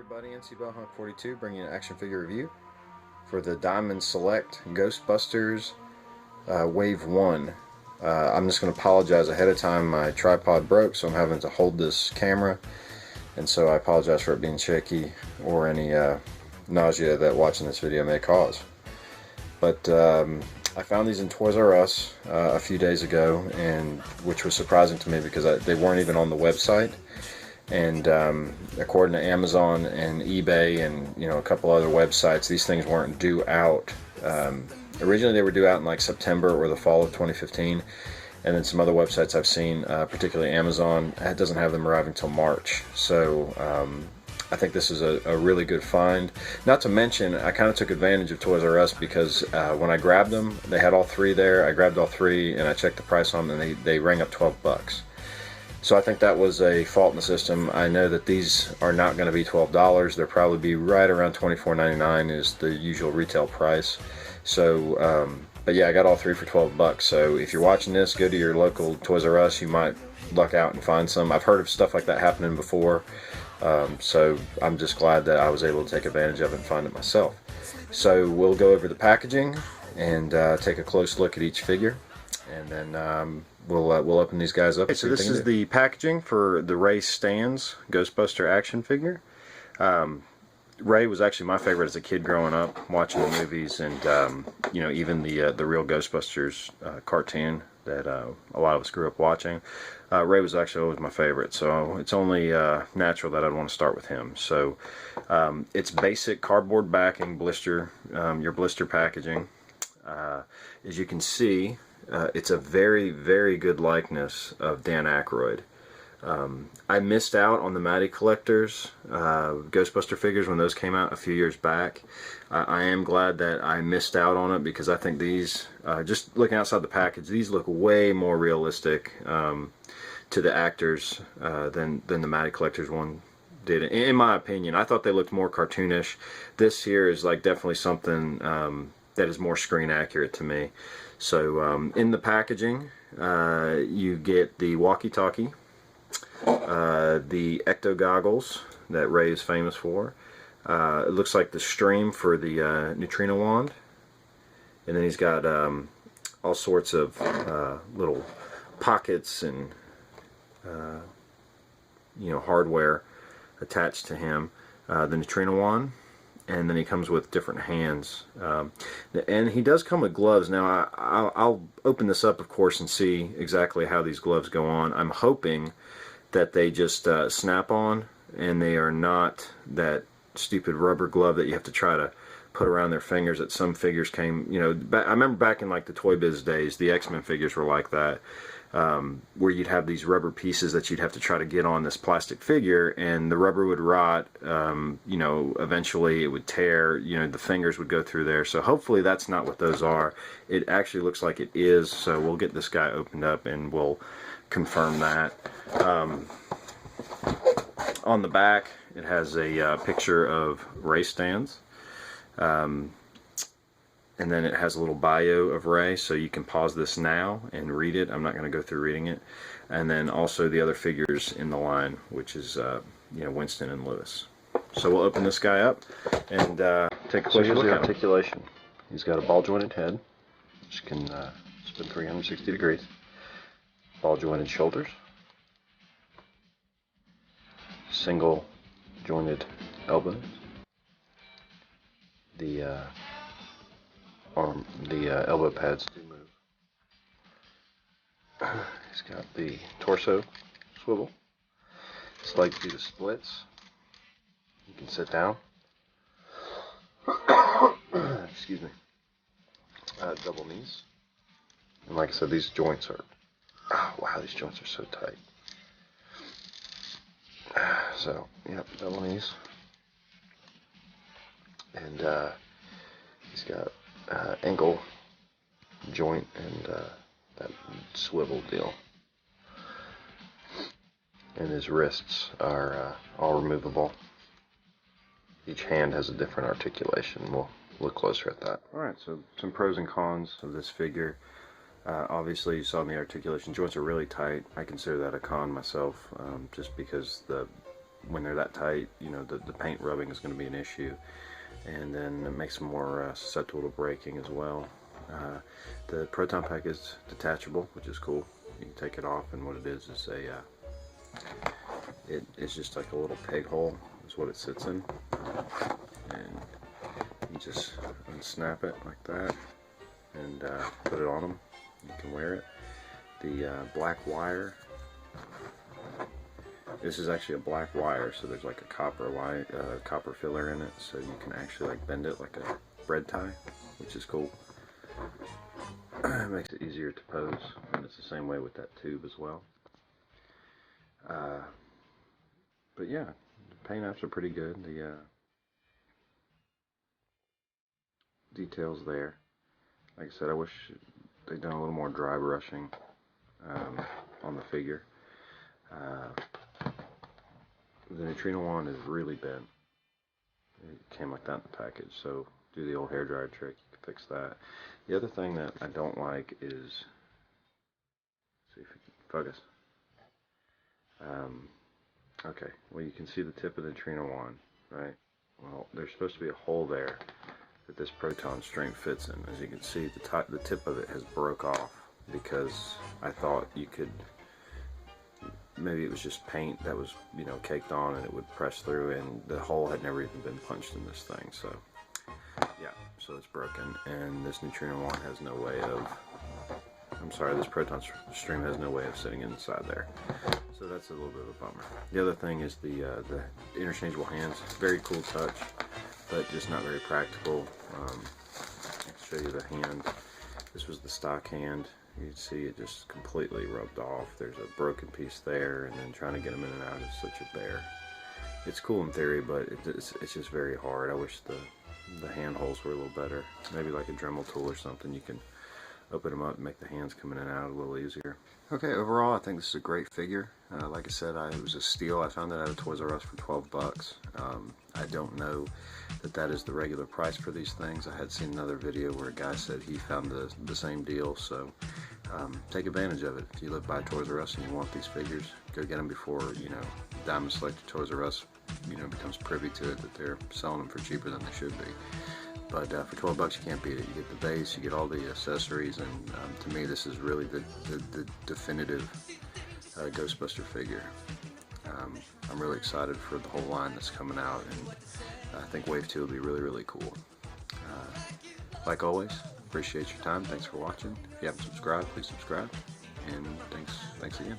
everybody, NC Bellhunk 42 bringing an action figure review for the Diamond Select Ghostbusters Wave 1. I'm just going to apologize ahead of time. My tripod broke, so I'm having to hold this camera, and so I apologize for it being shaky or any nausea that watching this video may cause. But I found these in Toys R Us a few days ago, and which was surprising to me because they weren't even on the website. And according to Amazon and eBay and a couple other websites, these things weren't due out. Originally they were due out in like September or the fall of 2015, and then some other websites I've seen, particularly Amazon, doesn't have them arriving until March. So I think this is a really good find. Not to mention, I kind of took advantage of Toys R Us because when I grabbed them, they had all three there. I grabbed all three and I checked the price on them, and they rang up 12 bucks. So I think that was a fault in the system. I know that these are not going to be $12. They'll probably be right around $24.99 is the usual retail price. So, but yeah, I got all three for 12 bucks. So if you're watching this, go to your local Toys R Us. You might luck out and find some. I've heard of stuff like that happening before. So I'm just glad that I was able to take advantage of it and find it myself. So we'll go over the packaging and take a close look at each figure, and then we'll open these guys up. Okay, so this is the packaging for the Ray Stanz Ghostbuster action figure. Ray was actually my favorite as a kid growing up, watching the movies, and even the real Ghostbusters cartoon that a lot of us grew up watching. Ray was actually always my favorite, so it's only natural that I'd want to start with him. So it's basic cardboard backing, blister, your blister packaging. As you can see, it's a very, very good likeness of Dan Aykroyd. I missed out on the Matty Collectors Ghostbuster figures when those came out a few years back. I am glad that I missed out on it because I think these, just looking outside the package, these look way more realistic to the actors than the Matty Collectors one did. In my opinion, I thought they looked more cartoonish. This here is like definitely something that is more screen accurate to me. So in the packaging, you get the walkie-talkie, the ecto goggles that Ray is famous for. It looks like the stream for the neutrino wand, and then he's got all sorts of little pockets and hardware attached to him. The neutrino wand. And then he comes with different hands, and he does come with gloves. Now I'll open this up, of course, and see exactly how these gloves go on. I'm hoping that they just snap on, and they are not that stupid rubber glove that you have to try to put around their fingers that some figures came, I remember back in like the Toy Biz days, the X-Men figures were like that, where you'd have these rubber pieces that you'd have to try to get on this plastic figure, and the rubber would rot, eventually it would tear, the fingers would go through there. So hopefully that's not what those are. It actually looks like it is, so we'll get this guy opened up and we'll confirm that. On the back it has a picture of Ray Stanz. And then it has a little bio of Ray, so you can pause this now and read it. I'm not going to go through reading it. And then also the other figures in the line, which is Winston and Lewis. So we'll open this guy up and take a closer look at articulation. He's got a ball jointed head, which can spin 360 degrees. Ball jointed shoulders. Single jointed elbows. The elbow pads do move. He's got the torso swivel. His legs do the splits. You can sit down. Excuse me. Double knees. And like I said, these joints are, oh wow, these joints are so tight. So, yep, double knees. And he's got ankle joint and that swivel deal. And his wrists are all removable. Each hand has a different articulation. We'll look closer at that. Alright, so some pros and cons of this figure. Obviously you saw in the articulation, joints are really tight. I consider that a con myself, just because the when they're that tight, you know, the paint rubbing is going to be an issue, and then it makes them more susceptible to breaking as well. The proton pack is detachable, which is cool. You can take it off, and what it is it's just like a little peg hole is what it sits in, and you just unsnap it like that and put it on them. You can wear it. The black wire, this is actually a black wire, so there's like a copper filler in it, so you can actually like bend it like a bread tie, which is cool. It makes it easier to pose, and it's the same way with that tube as well. But yeah, the paint apps are pretty good. The details there. Like I said, I wish they'd done a little more dry brushing on the figure. The neutrino wand is really bent. It came like that in the package, so do the old hairdryer trick, you can fix that. The other thing that I don't like is, see if you can focus. Okay, well, you can see the tip of the neutrino wand, right? Well, there's supposed to be a hole there that this proton stream fits in. As you can see, the tip of it has broke off because I thought you could, maybe it was just paint that was, you know, caked on and it would press through, and the hole had never even been punched in this thing. So yeah, so it's broken, and this neutrino wand has no way of, I'm sorry, this proton stream has no way of sitting inside there. So that's a little bit of a bummer. The other thing is the interchangeable hands. Very cool touch, but just not very practical. I'll show you the hand. This was the stock hand. You can see it just completely rubbed off. There's a broken piece there, and then trying to get them in and out is such a bear. It's cool in theory, but it's just very hard. I wish the hand holes were a little better. Maybe like a Dremel tool or something. You can open them up and make the hands come in and out a little easier. Okay, overall I think this is a great figure. Like I said, it was a steal. I found that at a Toys R Us for 12 bucks. I don't know that is the regular price for these things. I had seen another video where a guy said he found the same deal, so take advantage of it. If you live by Toys R Us and you want these figures, go get them before, you know, Diamond Select Toys R Us, you know, becomes privy to it that they're selling them for cheaper than they should be. But for 12 bucks, you can't beat it. You get the base, you get all the accessories, and to me, this is really the definitive Ghostbuster figure. I'm really excited for the whole line that's coming out, and I think Wave 2 will be really, really cool. Like always, appreciate your time. Thanks for watching. If you haven't subscribed, please subscribe, and thanks again.